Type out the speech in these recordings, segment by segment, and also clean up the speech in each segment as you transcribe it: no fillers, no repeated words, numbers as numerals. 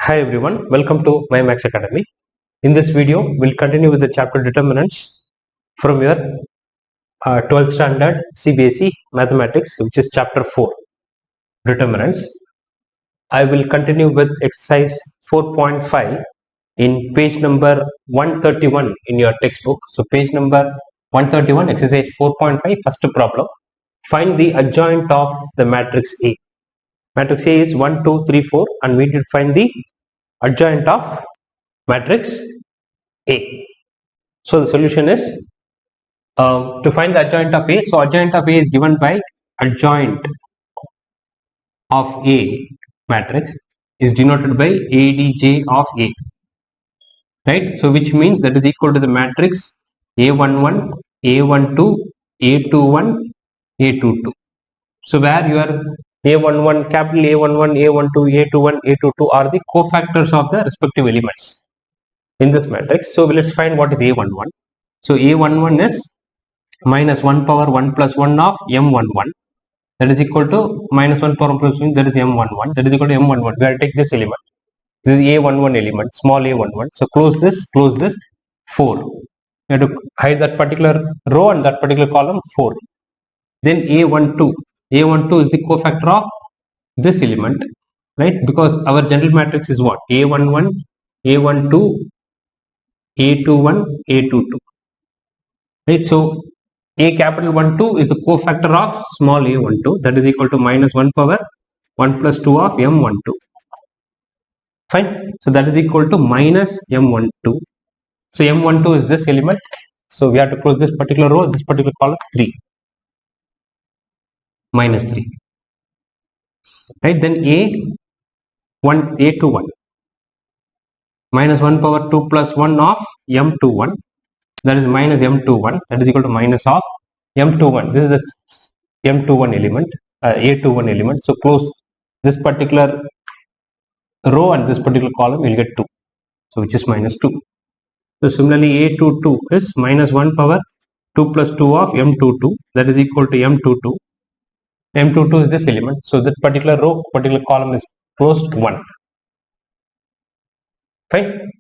Hi everyone, welcome to My Max Academy. In this video, we'll continue with the chapter determinants from your 12th standard CBSE Mathematics, which is chapter 4, determinants. I will continue with exercise 4.5 in page number 131 in your textbook. So page number 131, exercise 4.5, first problem. Find the adjoint of the matrix A. Matrix A is 1, 2, 3, 4 and we did find the adjoint of matrix A. So the solution is to find the adjoint of A. So adjoint of A is given by adjoint of A matrix is denoted by ADJ of A, right? So which means that is equal to the matrix A11, A12, A21, A22. So where your A11, capital A11, A12, A21, A22 are the cofactors of the respective elements in this matrix. So let's find what is A11. So A11 is minus 1 power 1 plus 1 of M11, that is equal to minus 1 power 1 plus 1, that is M11, that is equal to M11. We have to take this element. This is A11 element, small a11. So close this, 4. You have to hide that particular row and that particular column, 4. Then A12. A12 is the cofactor of this element, right? Because our general matrix is what? A11, A12, A21, A22. Right? So A capital 12 is the cofactor of small a12, that is equal to minus 1 power 1 plus 2 of M12. Fine. So that is equal to minus M12. So M12 is this element. So we have to close this particular row, this particular column, 3. Minus 3. Right. Then A21. Minus 1 power 2 plus 1 of M21. That is minus M21. That is equal to minus of M21. This is the M21 element, A21 element. So close this particular row and this particular column, you will get 2. So which is minus 2. So similarly A22 is minus 1 power 2 plus 2 of M22, that is equal to M22. M22 is this element. So that particular row, particular column is closed 1. Fine.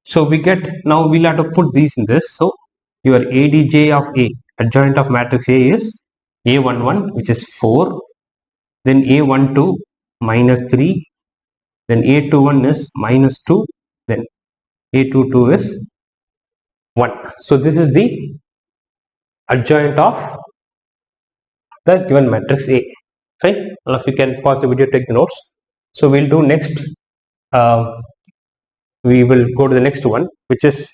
So we get, now we'll have to put these in this. So your ADJ of A, adjoint of matrix A is A11, which is 4. Then A12 minus 3. Then A21 is minus 2. Then A22 is 1. So this is the adjoint of the given matrix A. Fine. Now if you can pause the video, take the notes. So we'll do next. We will go to the next one, which is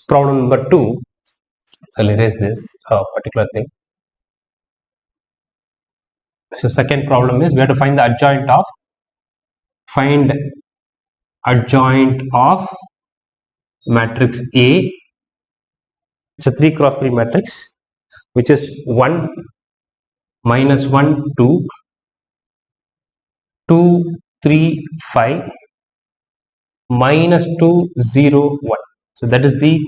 problem number 2. So I'll erase this particular thing. So second problem is we have to find the adjoint of, matrix A. It's a 3 cross 3 matrix, which is 1, minus 1, 2, 2, 3, 5, minus 2, 0, 1. So that is the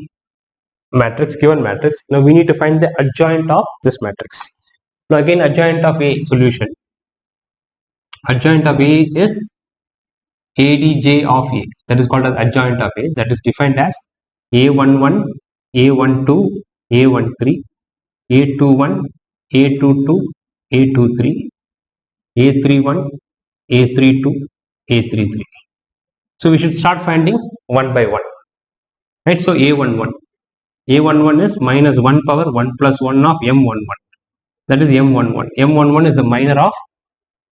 matrix, given matrix. Now we need to find the adjoint of this matrix. Now again, adjoint of A solution. Adjoint of A is ADJ of A. That is called as adjoint of A. That is defined as A11, A12, A13, A21, A22, A23, A31, A32, A33. So we should start finding one by one. Right? So A11. A11 is minus 1 power 1 plus 1 of M11. That is M11. M11 is the minor of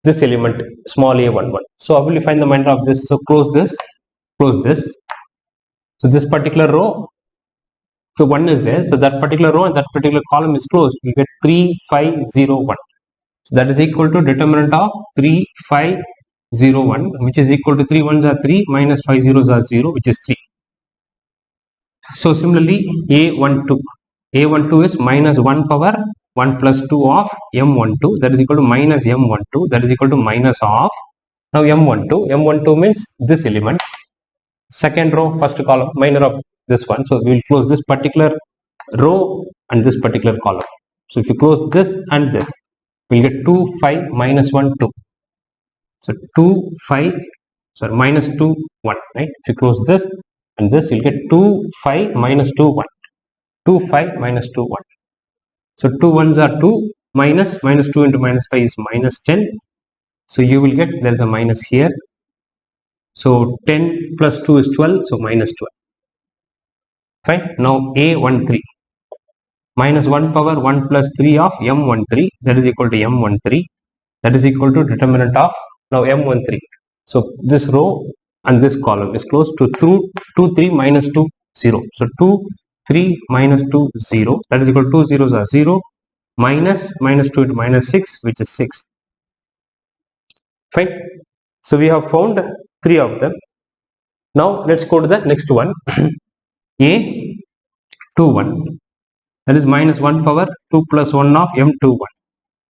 this element, small a11. So how will you find the minor of this? So close this, close this. So this particular row, so 1 is there. So that particular row and that particular column is closed. You get 3, 5, 0, 1. So that is equal to determinant of 3, 5, 0, 1, which is equal to 3 ones are 3 minus 5 zeros are 0, which is 3. So similarly A12. A12 is minus 1 power 1 plus 2 of M12, that is equal to minus M12, that is equal to minus of, now M12. M12 means this element. Second row, first column, minor of this one. So we will close this particular row and this particular column. So if you close this and this, we will get 2, 5, minus 1, 2. So 2, 5, sorry, minus 2, 1, right? If you close this and this, you'll get 2, 5, minus 2, 1. 2, 5, minus 2, 1. So 2 ones are 2, minus 2 into minus 5 is minus 10. So you will get, there is a minus here. So 10 plus 2 is 12, so minus 12. Fine. Now A13. Minus 1 power 1 plus 3 of M13, that is equal to M13. That is equal to determinant of now M13. So this row and this column is close to 2, 3 minus 2, 0. So 2, 3 minus 2, 0. That is equal to 2 zeros are 0. Minus 2 into minus 6, which is 6. Fine. So we have found 3 of them. Now let's go to the next one. A21. That is minus 1 power 2 plus 1 of M21.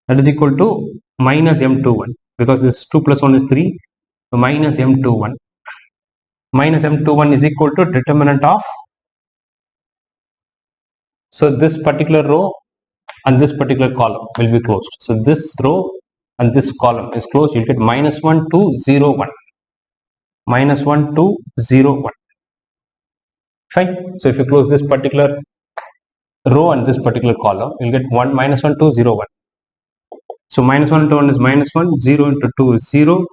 That is equal to minus M21, because this 2 plus 1 is 3. So minus M21. Minus M21 is equal to determinant of, so this particular row and this particular column will be closed. So this row and this column is closed. You'll get minus 1, 2, 0, 1. Minus 1, 2, 0, 1. Fine. So if you close this particular row and this particular column, you'll get 1, minus 1, 2, 0, 1. So minus 1 into 1 is minus 1, 0 into 2 is 0,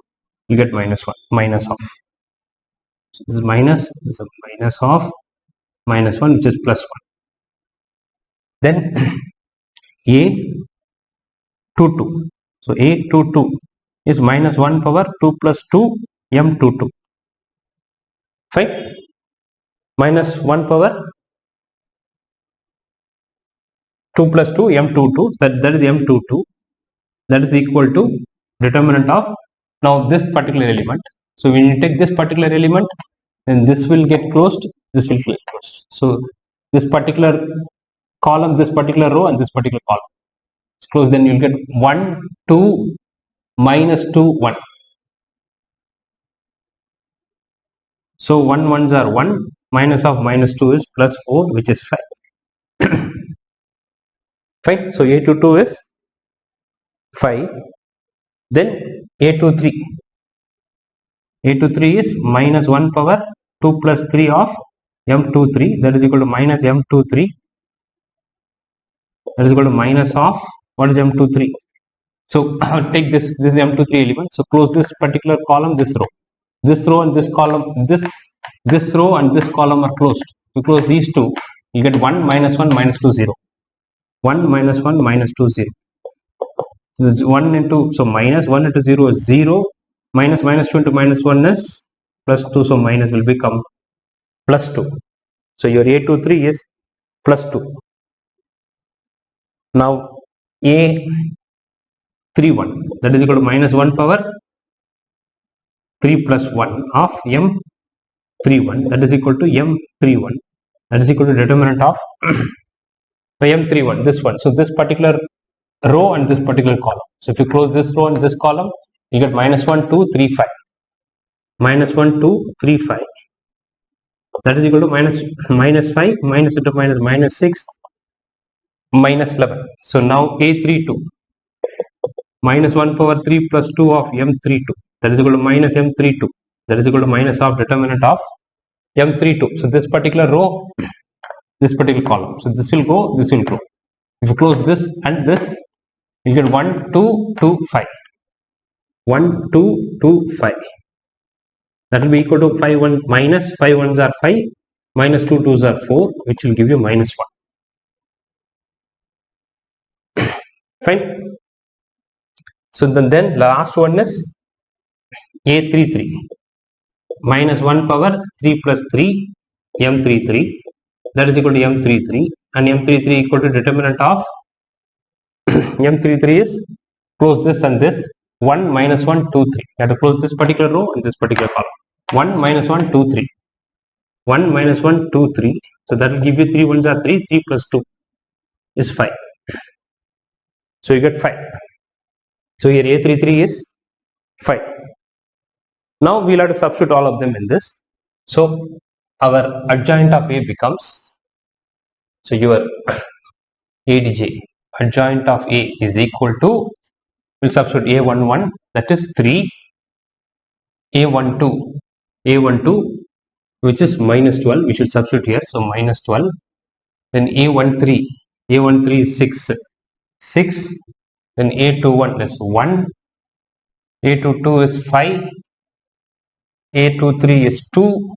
you get minus 1, minus of. So this is minus, this is a minus of minus 1, which is plus 1. Then A22. So A22 is minus 1 power 2 plus 2 M22. Fine. Minus 1 power 2 plus 2 M22, that is M22. That is equal to determinant of now this particular element. So when you take this particular element, then this will get closed, this will get closed. So this particular column, this particular row and this particular column is closed, then you will get 1, 2, minus 2, 1. So 1 ones are 1, minus of minus 2 is plus 4, which is 5. Fine. So A22 is 5. Then A23. A23 is minus 1 power 2 plus 3 of M23, that is equal to minus M23. That is equal to minus of, what is M23? So take this is M23 element. So close this particular column, this row. This row and this column, this row and this column are closed. So close these two, you get 1, minus 1, minus 2, 0. 1, minus 1, minus 2, 0. So 1 into, so minus 1 into 0 is 0. Minus 2 into minus 1 is plus 2. So minus will become plus 2. So your A23 is plus 2. Now A31, that is equal to minus 1 power 3 plus 1 of M31, that is equal to M31. That is equal to determinant of M31, this one. So this particular row and this particular column. So if you close this row and this column, you get minus 1, 2, 3, 5. Minus 1, 2, 3, 5. That is equal to minus 5, minus into minus, minus 6, minus 11. So now A32, minus 1 power 3 plus 2 of M32. That is equal to minus M32. That is equal to minus of determinant of M32. So this particular row, this particular column. So this will go, this will go. If you close this and this, you get 1, 2, 2, 5. 1, 2, 2, 5. That will be equal to 5, 1, minus 5 ones are 5, minus 2 2s are 4, which will give you minus 1. Fine. So then last one is A33. Minus 1 power 3 plus 3, M33. That is equal to M33. And M33 equal to determinant of M33 is close this and this. 1, minus 1, 2, 3. You have to close this particular row and this particular column. 1, minus 1, 2, 3. 1, minus 1, 2, 3. So that will give you 3 ones are 3. 3 plus 2 is 5. So you get 5. So here A33 is 5. Now we'll have to substitute all of them in this. So our adjoint of A becomes, so your ADJ, adjoint of A is equal to, we'll substitute A11, that is 3. A12, A12 which is minus 12, we should substitute here, so minus 12. Then A13, A13 is 6, 6. Then A21 is 1, A22 is 5, A23 is 2,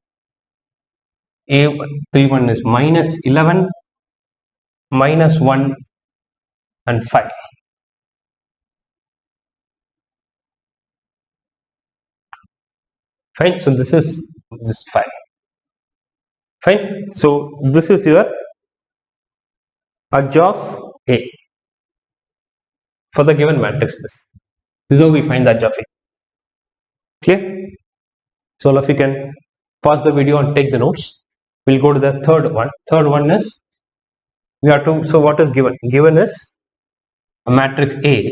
A31 is minus 11, minus 1 and 5. Fine, so this is 5. Fine, so this is your edge of A for the given matrix. This is how we find the edge of A. Clear? So all of you can pause the video and take the notes. We'll go to the third one. Third one is we have to. So what is given? Given is a matrix A.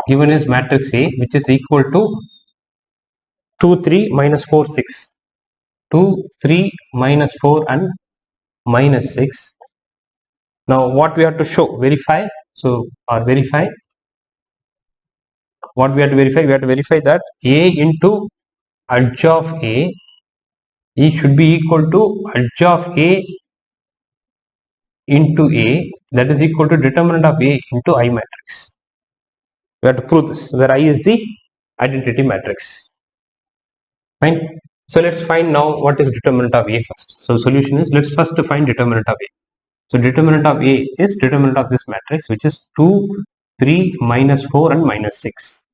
Given is matrix A, which is equal to 2, 3, minus 4, 6. 2, 3, minus 4 and minus 6. Now what we have to show? Verify. So or verify. What we have to verify? We have to verify that A into edge of A, E should be equal to edge of A into A, that is equal to determinant of A into I matrix. We have to prove this, where I is the identity matrix. Fine. So let's find now what is determinant of A first. So solution is, let's first find determinant of A. So determinant of A is determinant of this matrix, which is 2, 3, minus 4 and minus 6.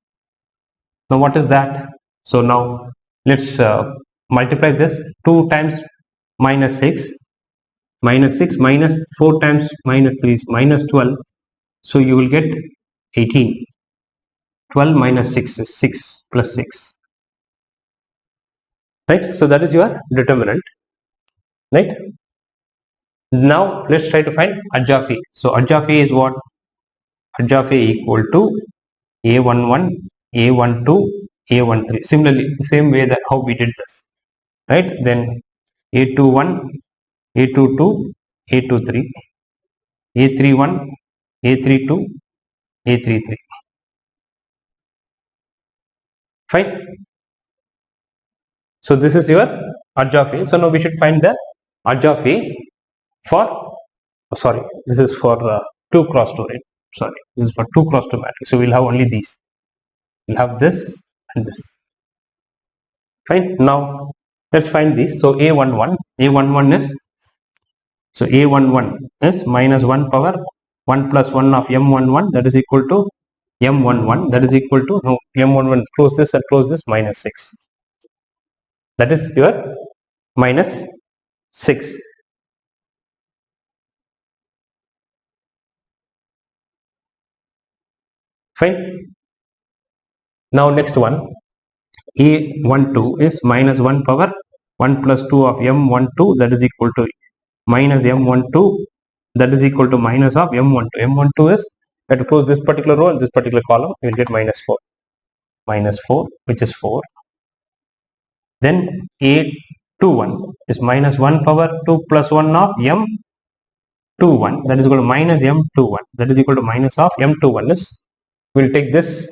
Now what is that? So now let's multiply this. 2 times minus 6, minus 6 minus 4 times minus 3 is minus 12. So you will get 18. 12 minus 6 is 6 plus 6. Right? So that is your determinant. Right? Now let's try to find edge of A. So edge of A is what? Edge of A equal to A11, A12, A13. Similarly, the same way that how we did this. Right? Then A21, A22, A23, A31, A32, A33. Fine. So this is your edge of A. So now we should find the edge of A for, this is for 2 cross 2, right? Sorry, this is for 2 cross 2 matrix. So we'll have only these. We'll have this and this. Fine. Now let's find this. So A11 is, so A11 is minus 1 power 1 plus 1 of M11, that is equal to M11, that is equal to, no, M11, close this and close this, minus 6. That is your minus 6. Fine. Now next one, A12 is minus 1 power 1 plus 2 of M12, that is equal to minus M12, that is equal to minus of M12. M12 is, we have to close this particular row and this particular column, we will get minus 4. Minus 4, which is 4. Then A21 is minus 1 power 2 plus 1 of M21, that is equal to minus M21, that is equal to minus of M21 is, we will take this,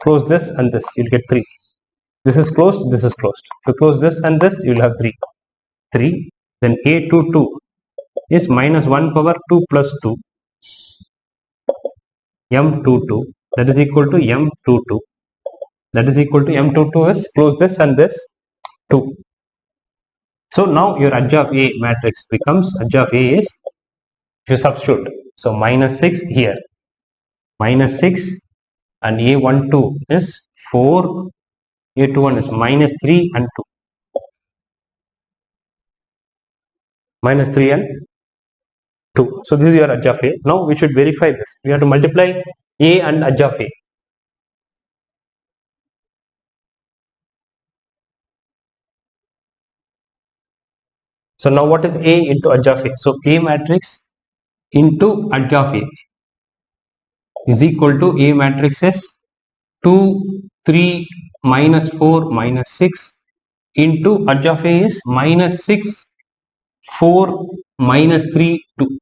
close this and this, you will get 3. This is closed, this is closed. If you close this and this, you will have 3. 3. Then A22 is minus 1 power 2 plus 2 M22, that is equal to M22, that is equal to M22 is, close this and this, 2. So now your edge of A matrix becomes, edge of A is, if you substitute, so minus 6 here, minus 6, and A12 is 4, A21 is minus 3 and 2. Minus 3 and 2. So this is your edge of A. Now we should verify this. We have to multiply A and edge of A. So now what is A into edge of A? So A matrix into edge of A is equal to, A matrix is 2, 3, minus 4, minus 6 into edge of A is minus 6, 4, minus 3, 2.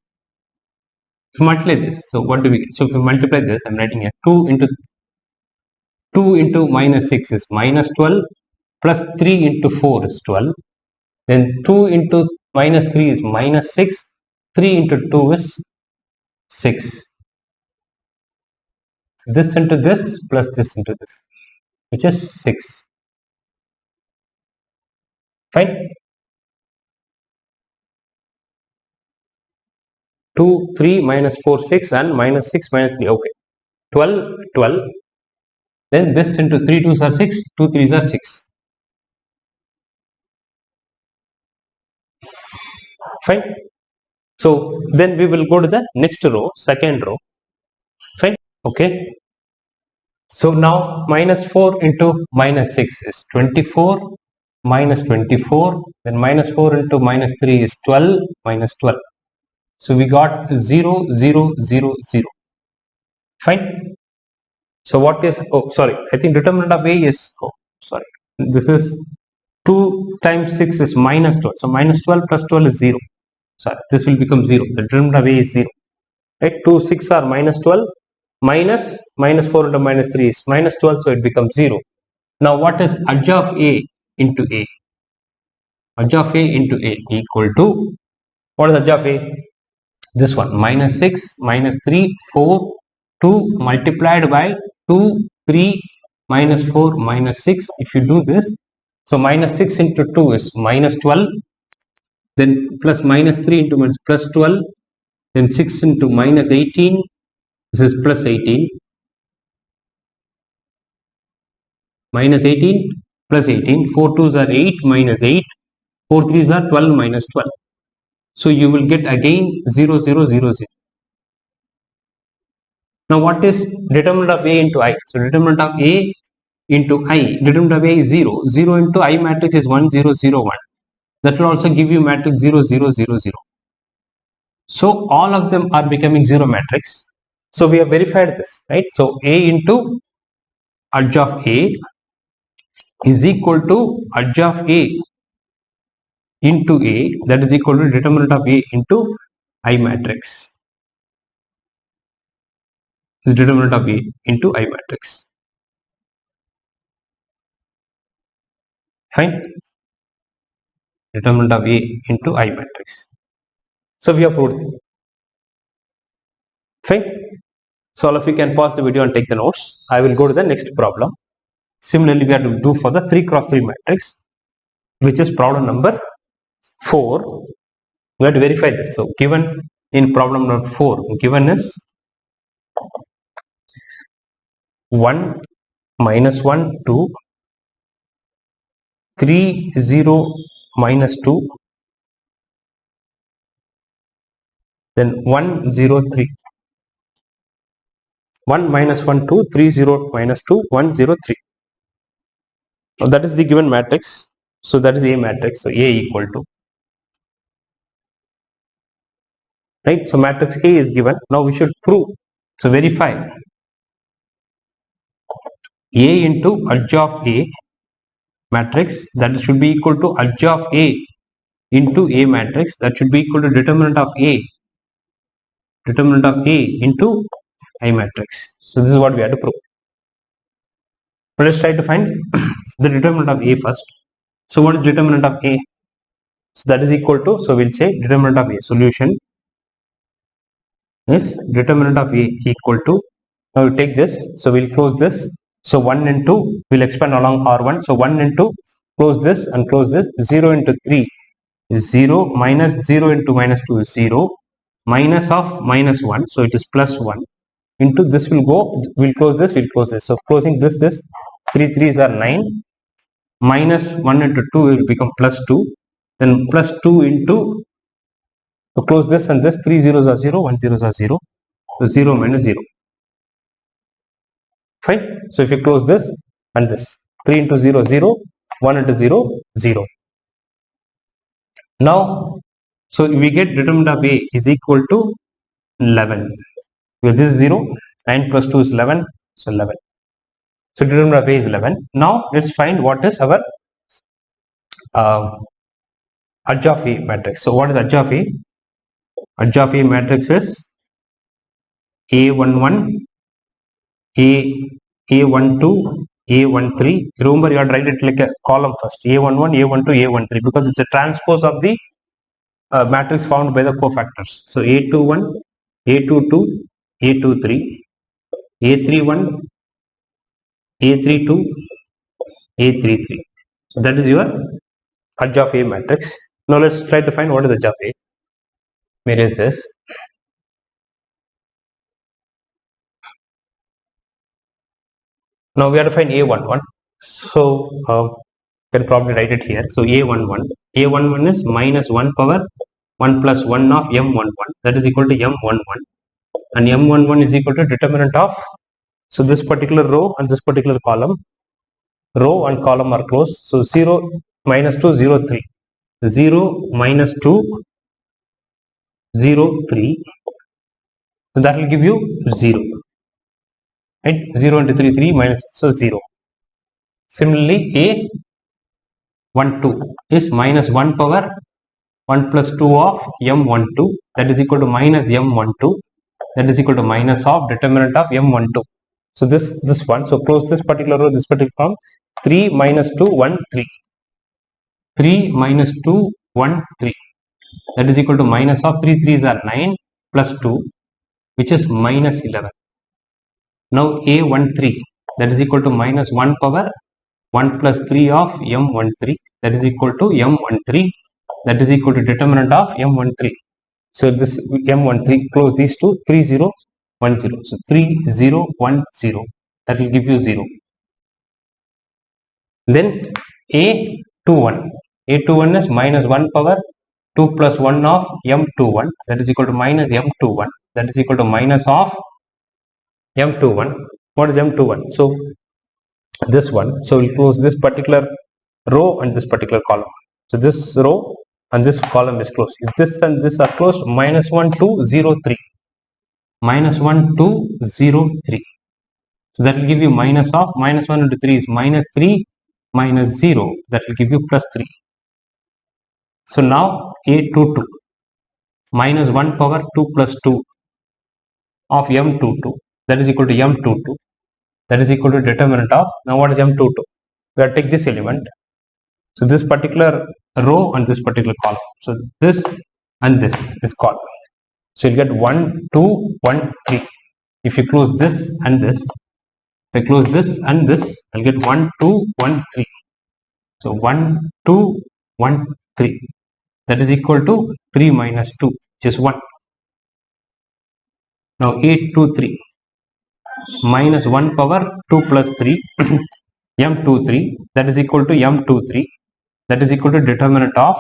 If you multiply this, so what do we get? So if you multiply this, I am writing here 2 into 2 into minus 6 is minus 12, plus 3 into 4 is 12. Then 2 into minus 3 is minus 6, 3 into 2 is 6. So this into this plus this into this, which is 6. Fine. 2, 3, minus 4, 6 and minus 6, minus 3. Okay. 12, 12. Then this into 3 2s are 6, 2 3s are 6. Fine. So then we will go to the next row, second row. Fine. Okay. So now minus 4 into minus 6 is 24, minus 24. Then minus 4 into minus 3 is 12, minus 12. So we got 0, 0, 0, 0. Fine. So what is, oh sorry, I think determinant of A is, oh sorry, this is 2 times 6 is minus 12. So minus 12 plus 12 is 0. Sorry, this will become 0. The determinant of A is 0. Right? 2, 6 are minus 12. Minus 4 into minus 3 is minus 12. So it becomes 0. Now what is edge of A into A? Edge of A into A equal to, what is edge of A? This one, minus 6, minus 3, 4, 2 multiplied by 2, 3, minus 4, minus 6. If you do this, so minus 6 into 2 is minus 12. Then plus minus 3 into minus plus 12. Then 6 into minus 18. This is plus 18. Minus 18 plus 18. 4 2s are 8 minus 8. 4 3s are 12 minus 12. So you will get again 0, 0, 0, 0. Now what is determinant of A into I? So determinant of A into I, determinant of A is 0. 0 into I matrix is 1, 0, 0, 1. That will also give you matrix 0, 0, 0, 0. So all of them are becoming 0 matrix. So we have verified this, right? So A into edge of A is equal to edge of A into A, that is equal to determinant of A into I matrix. This is determinant of A into I matrix. Fine. Determinant of A into I matrix. So we have proved it. Fine. So all of you can pause the video and take the notes. I will go to the next problem. Similarly, we have to do for the 3 cross 3 matrix, which is problem number 4. We have to verify this. So given in problem number 4, given is 1, minus 1, 2, 3, 0, minus 2, then 1, 0, 3. 1 minus 1, 2, 3, 0, minus 2, 1, 0, 3. Now that is the given matrix. So that is A matrix. So A equal to, right? So matrix A is given. Now we should prove. So verify A into edge of A matrix, that should be equal to edge of A into A matrix, that should be equal to determinant of A into I matrix. So this is what we have to prove. Let us try to find the determinant of A first. So what is determinant of A? So that is equal to, so we'll say determinant of A, solution is determinant of A equal to, now we take this, so we'll close this. So 1 and 2 will expand along R1. So 1 and 2, close this and close this. 0 into 3 is 0, minus 0 into minus 2 is 0, minus of minus 1, so it is plus 1, into this will go, we'll close this, we'll close this. So closing this, 3 3s are 9, minus 1 into 2 will become plus 2, then plus 2 into, so close this and this, 3 zeros are 0, 1 zeros are 0, so 0 minus 0. Fine. So if you close this and this, 3 into 0, 0, 1 into 0, 0. Now, so we get determinant of A is equal to 11. Because this is 0, 9 plus 2 is 11, so 11. So determinant of A is 11. Now let's find what is our edge of A matrix. So what is edge of A? Edge of A matrix is A11, A12, A12, A13. Remember, you have to write it like a column first. A11, A12, A13, because it's a transpose of the matrix found by the cofactors. So A21, A22, A23, A31, A32, A33. So that is your edge of A matrix. Now let's try to find what is the edge of A. Where is this? Now we have to find A11. So can probably write it here. So A11 is minus 1 power 1 plus 1 of M11, that is equal to M11, and M11 is equal to determinant of, so this particular row and this particular column, row and column are closed. So 0 minus 2, 0, 3, 0 minus 2, 0, 3, so that will give you 0, right? 0 into 3, 3 minus, so 0. Similarly, A12 is minus 1 power 1 plus 2 of M12, that is equal to minus M12, that is equal to minus of determinant of M12. So this one, so close this particular row, this particular column. 3 minus 2, 1, 3. 3 minus 2, 1, 3. That is equal to minus of 3 3s are 9 plus 2, which is minus 11. Now A13, that is equal to minus 1 power 1 plus 3 of M13, that is equal to M13, that is equal to determinant of M13. So this M13, close these two, 3 0 1 0. So 3 0 1 0, that will give you 0. Then A21, A21 is minus 1 power 2 plus 1 of M21, that is equal to minus M21, that is equal to minus of M21. What is M21? So this one, so we'll close this particular row and this particular column. So this row and this column is closed. If this and this are closed, minus 1 2 0 3, minus 1 2 0 3. So that will give you minus of, minus 1 into 3 is minus 3 minus 0, that will give you plus 3. So now A22, minus 1 power 2 plus 2 of M22, that is equal to M22, that is equal to determinant of, now what is M22? We have to take this element. So this particular row and this particular column. So this and this is column. So you'll get 1 2 1 3. If you close this and this, if I close this and this, I'll get 1 2 1 3. So 1 2 1 3, that is equal to 3 minus 2, which is 1. Now A23, minus 1 power 2 plus 3 M23, that is equal to M23, that is equal to determinant of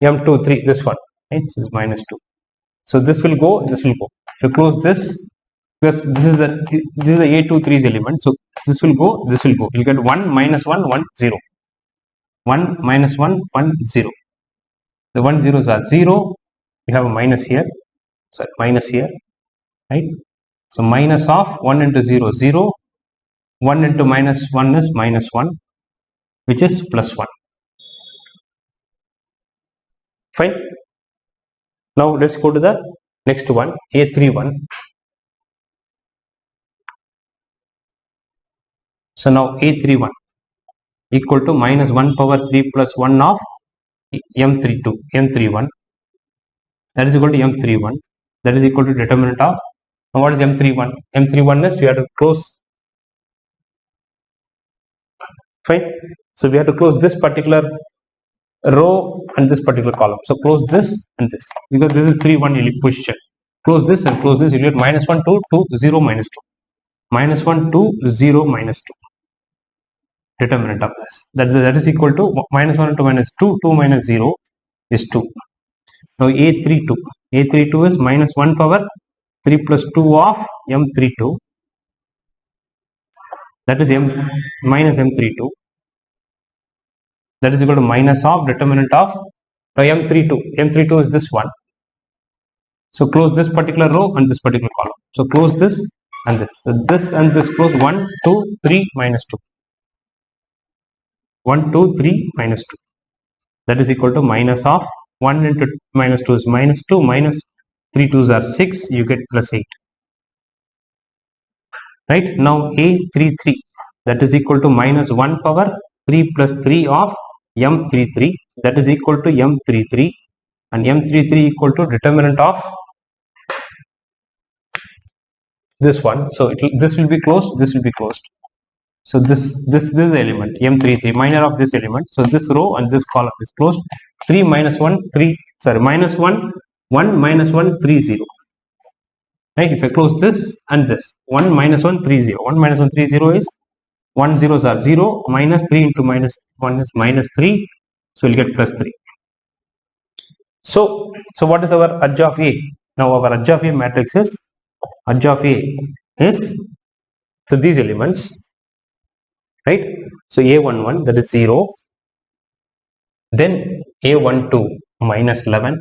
M23, this one, right? This is minus 2. So this will go, this will go. If you close this, because this is the A23's element, so this will go, this will go. You'll get 1 minus 1 1 0. 1 minus 1 1 0. The 1 zeros are 0. We have a minus here. Sorry, minus here, right? So minus of 1 into 0 0. 1 into minus 1 is minus 1, which is plus 1. Fine. Now let's go to the next one, A31. So now A31 equal to minus 1 power 3 plus 1 of M31, that is equal to M31, that is equal to determinant of, now what is M31? M31 is, we have to close, fine. So we have to close this particular row and this particular column. So close this and this, because this is 3 1 position. Close this and close this, you get minus 1 2 2 0 minus 2, minus 1 2 0 minus 2. Determinant of this, that is equal to minus 1 into minus 2, 2 minus 0 is 2. Now A32 is minus 1 power 3 plus 2 of M32, that is minus M32, that is equal to minus of determinant of M32 is this one. So close this particular row and this particular column. So close this and this. So this and this close, 1 2 3 minus 2. 1 2 3 minus 2, that is equal to minus of 1 into minus 2 is minus 2, minus 3 2s are 6, you get plus 8. right? Now A33, that is equal to minus 1 power 3 plus 3 of M33, that is equal to M33, and M33 equal to determinant of this one. So this will be closed, this will be closed. So this element M33, minor of this element. So this row and this column is closed. 3 minus 1 3, sorry, minus 1 1 minus 1 3 0, right? If I close this and this, 1 minus 1 3 0, 1 minus 1 3 0 is 1 zeros are 0, minus 3 into minus 1 is minus 3, so we'll get plus 3. So what is our edge of A? Now our edge of A matrix is, edge of A is, so these elements, right? So A11, that is 0, then A12 minus 11,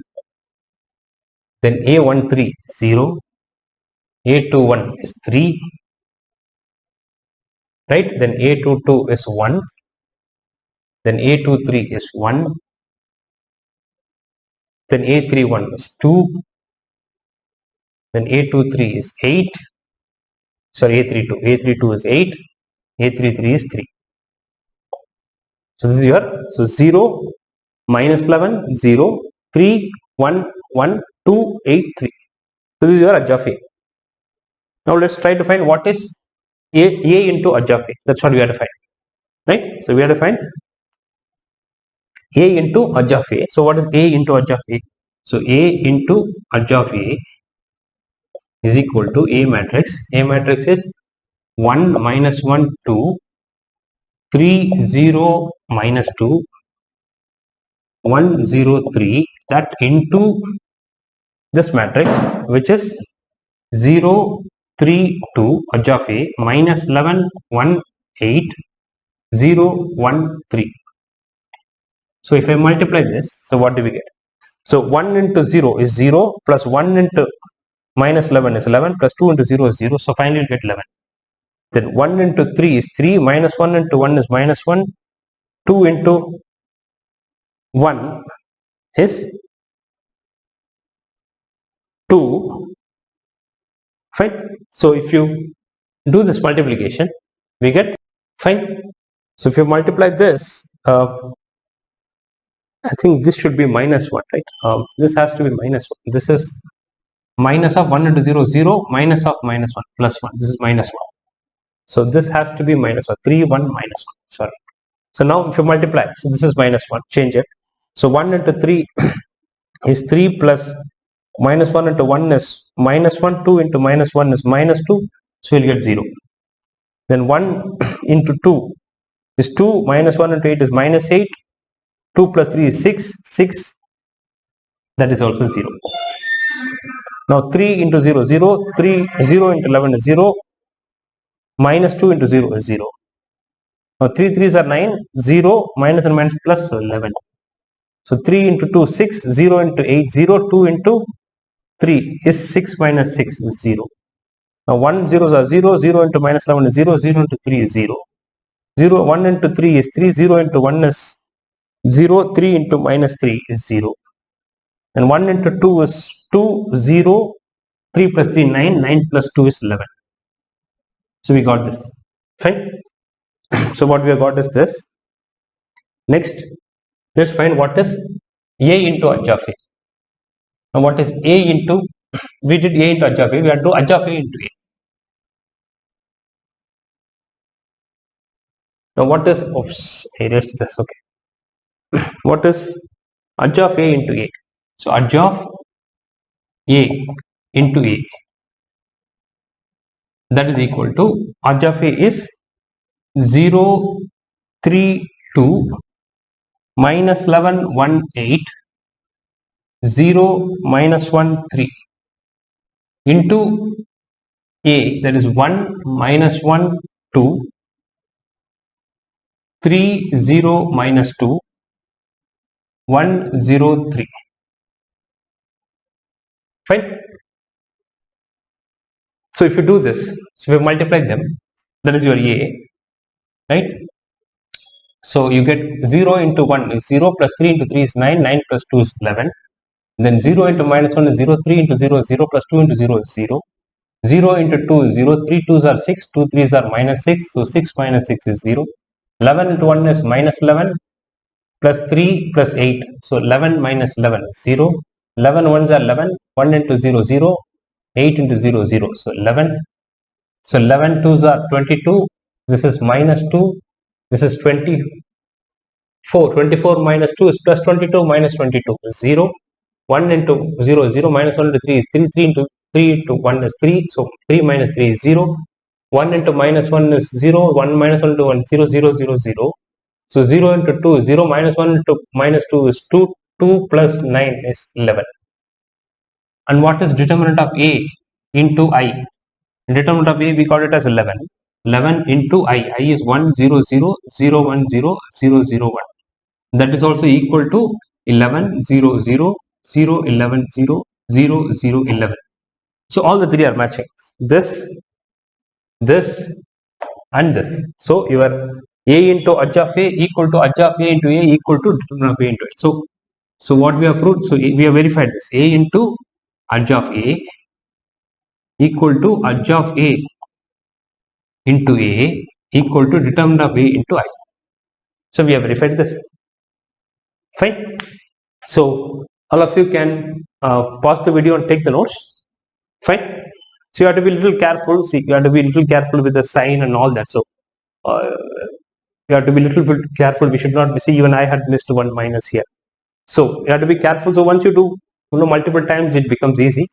then A13 0, A21 is 3, right? Then A22 is 1, then A23 is 1, then A31 is 2, then A23 is 8, sorry, A32 is 8, A33 is 3. So this is your, so 0, minus 11, 0, 3, 1, 1, 2, 8, 3. This is your edge of A. Now let's try to find what is A into edge of A. That's what we have to find, right? So we have to find A into edge of A. So what is A into edge of A? So A into edge of A is equal to A matrix. A matrix is 1 minus 1 2, 3 0 minus 2, 1 0 3, that into this matrix, which is 0 3 2 edge of A, minus 11 1 8, 0 1 3. So if I multiply this, so what do we get? So 1 into 0 is 0, plus 1 into minus 11 is 11, plus 2 into 0 is 0, so finally you get 11. Then 1 into 3 is 3, minus 1 into 1 is minus 1, 2 into 1 is 2, fine. So if you do this multiplication, we get, fine. So if you multiply this, I think this should be minus 1, right? This has to be minus 1. This is minus of 1 into 0, 0, minus of minus 1, plus 1. This is minus 1. So this has to be minus 1, 3, 1, minus 1, sorry. So now if you multiply, so this is minus 1, change it. So 1 into 3 is 3, plus minus 1 into 1 is minus 1, 2 into minus 1 is minus 2, so you'll get 0. Then 1 into 2 is 2, minus 1 into 8 is minus 8, 2 plus 3 is 6, 6, that is also 0. Now 3 into 0, 0, 3, 0 into 11 is 0, minus 2 into 0 is 0. Now 3 3s are 9, 0, minus and minus plus, so 11. So 3 into 2, 6, 0 into 8, 0, 2 into 3 is 6 minus 6 is 0. Now 1 zeros are 0, 0 into minus 11 is 0, 0 into 3 is 0. 0, 1 into 3 is 3, 0 into 1 is 0, 3 into minus 3 is 0. And 1 into 2 is 2, 0, 3 plus 3, 9, 9 plus 2 is 11. So we got this, fine. So what we have got is this. Next, let's find what is A into edge of A. Now what is A into, we did A into edge of A, we have to do edge of A into A. Now what is, oops, I erased this, okay. What is edge of A into A? So edge of A into A, that is equal to, edge of A is 0, 3, 2, minus 11, 1, 8, 0, minus 1, 3, into A, that is 1, minus 1, 2, 3, 0, minus 2, 1, 0, 3. Fine. So if you do this, so if you multiply them, that is your A, right? So you get 0 into 1 is 0, plus 3 into 3 is 9, 9 plus 2 is 11. Then 0 into minus 1 is 0, 3 into 0 is 0, plus 2 into 0 is 0. 0 into 2 is 0, 3 2s are 6, 2 3s are minus 6, so 6 minus 6 is 0. 11 into 1 is minus 11, plus 3 plus 8, so 11 minus 11 is 0. 11 ones are 11, 1 into 0 0, 8 into 0 0, so 11. So 11 twos are 22, this is minus 2, this is 24, 24 minus 2 is plus 22, minus 22 is 0. 1 into 0 0, minus 1 into 3 is 3, 3 into 1 is 3, so 3 minus 3 is 0. 1 into minus 1 is 0, 1 minus 1 into 1 0 0 0 0. So 0 into 2 is 0, minus 1 into minus 2 is 2, 2 plus 9 is 11. And what is determinant of A into I? Determinant of A, we call it as 11. 11 into I. I is 1 0 0 0 1 0 0 0 1. That is also equal to 11 0 0 0 11 0 0 0 11. So all the three are matching. This, and this. So your A into edge of A equal to edge of A into A equal to determinant of A into A. So what we have proved? So we have verified this. A into edge of A equal to edge of A into A equal to determinant of A into I. So we have verified this. Fine. So all of you can pause the video and take the notes. Fine. So you have to be a little careful. See, you have to be a little careful with the sign and all that. So you have to be a little bit careful. We should not be. See, even I had missed one minus here. So you have to be careful. So once you do, multiple times, it becomes easy.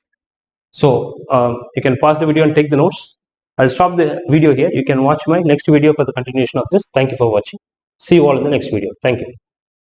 So you can pause the video and take the notes. I'll stop the video here. You can watch my next video for the continuation of this. Thank you for watching. See you all in the next video. Thank you.